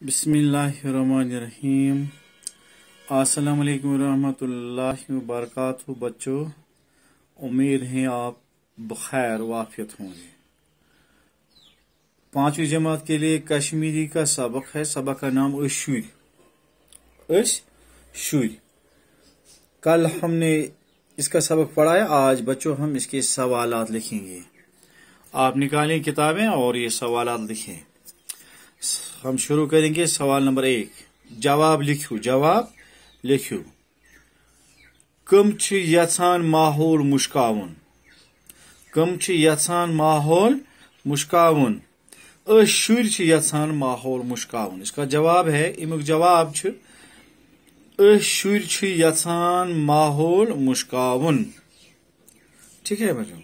बिस्मिल्लाहिर्रहमानिर्रहीम। अस्सलाम वालेकुम रहमतुल्लाहि व बरकातहू। बच्चों, उम्मीद है आप बखैर वाफियत होंगे। 5वीं जमात के लिए कश्मीरी का सबक है। सबक का नाम शुर। कल हमने इसका सबक पढ़ा है। आज बच्चों हम इसके सवालात लिखेंगे। आप निकालें किताबें और ये सवालात लिखें। हम शुरू करेंगे सवाल नंबर 1। जवाब लिखो। कम छ यछान माहौल मुश्कावन। कम छ यछान माहौल मुश्कावन। शुर छ यछान माहौल मुश्कावन। इसका जवाब है, इमुक जवाब छ शुर छ यछान माहौल मुश्कावन। ठीक है बच्चों।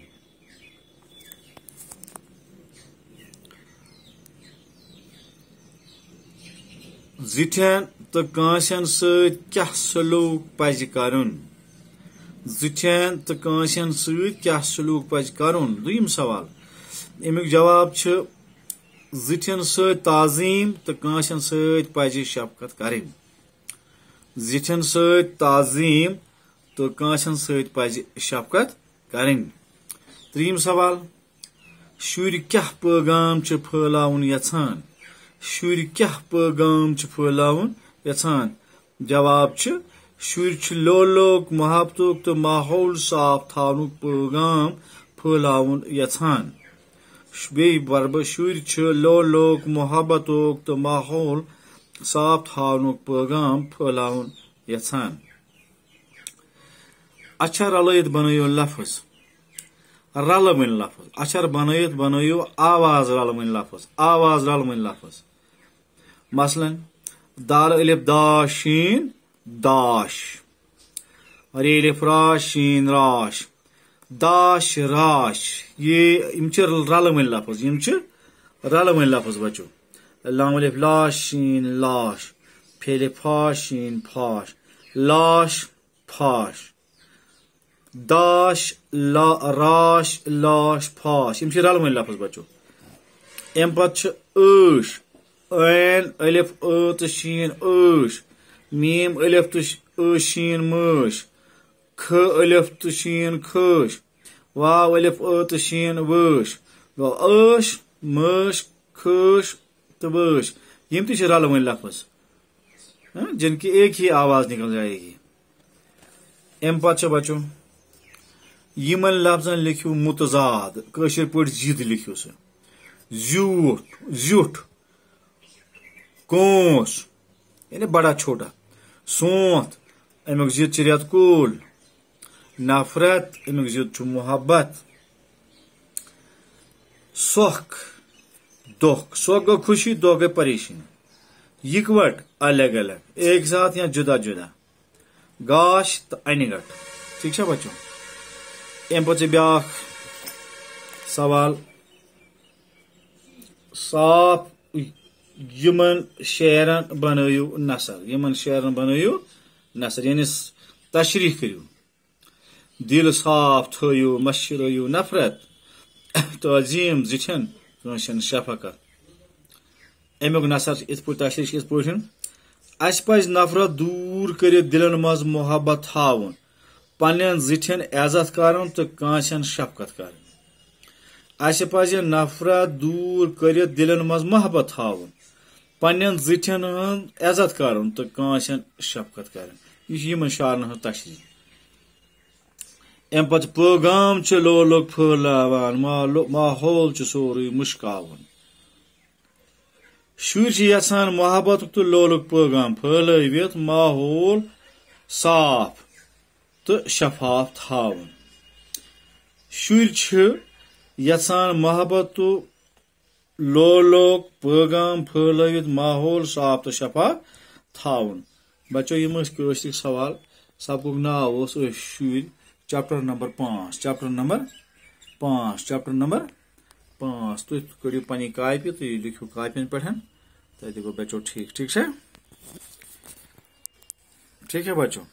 जिठन तो कांसन सत क्या सलूक पज करुन। जिठन तो कांसन सत क्या सलूक पज करुन। दुयम सवाल, अमुक जवाब छ जिठन सत ताजीम तो कांसन सत पज शफकत करें। जिठन सत ताजीम तो कांसन सत पज शफकत करें। त्रीम सवाल, शुर क्या पैगाम छ फैलाउन यछान। शुर क्या पैगाम छ फैलाउन यछान। जवाब छ शुर छ लोक मोहब्बतुक तो माहौल साफ थानुक पैगाम फैलाउन यछान। शुर छ लोक मोहब्बतुक तो माहौल साफ थानुक पैगाम फैलाउन यछान। अक्षर रलयत बनायो लफ्ज। रलवन लफ्ज। अक्षर बनायो आवाज रलवन लफ्ज। आवाज रलवन लफ्ज। मसलन दाल अलिफ दाश शीन दाश। रे अलिफ राश शीन राश। दाश राश। ये रलवन लफ्ज। रलवन लफ्ज बच्चों। लाम अलिफ लाश शीन लाश। फे फाश शीन फाश। लाश फाश। दाश ला राश लाश फाश। रलवन लफ्ज बच्चों। अम पत ऐन अलिफ तो शीन ऐश। मीम अलिफ तो शीन मश। ख अलिफ तो शीन खश। वाव अलिफ तो शीन वश। ऐश मश खश तो वश। यम रलवन लफ्ज जिनकी एक ही आवाज निकल जाएगी। अम पत बच्चों यमन लफ्जन लिखियो मुतजाद। कशर पट जिद लिखियो से। जुट कोस यानी बड़ा छोटा। सोत अमुक जिद छ रेत कोल। नफरत अमुक जिद छ मोहब्बत। सोख दुख। सोख गो खुशी, दुख गो परेशानी। इकवट अलग अलग, एक साथ या जुदा जुदा। गाश तो अनगट। ठीक है बच्चों। अम पे ब्या सवाल, साफ यमन शेरन बनायो नसर। यमन शेरन बनायो नसर यानी तशरीह करो। दिल साफ थयो मशरो नफरत तो अजीम जिठन कांसन शफकत। अमुक नसर इत तशरीह इस पे अस पज नफरत दूर कर दिलन मज मोहब्बत थावन। पन्न जिठन इज्जत करन तो कांसन शफकत करन। अस पज नफरत दूर कर दिलन मज मोहब्बत थावन। पन्न जिठन इज्जत करन तो कांसन शफकत करन। यह शारन तशरीह। अम पे पैगाम छ लोग फैलावान माहौल छ सोरे मुश्कावन। शुर छ यछान मोहब्बत तो लोग पैगाम फैलवित माहौल साफ तो शफाफ थावन। शुर छ यछान मोहब्बत तो लोग पैगाम फैलवित माहौल साफ तो शफाफ थावन। बच्चों यम कशिक सवाल। सबक नाव शुर। Chapter number 5। Chapter number 5। तुम करो पनी कापी तो लिखो कापियन पे तो गो बच्चों ठीक है। ठीक है बच्चों।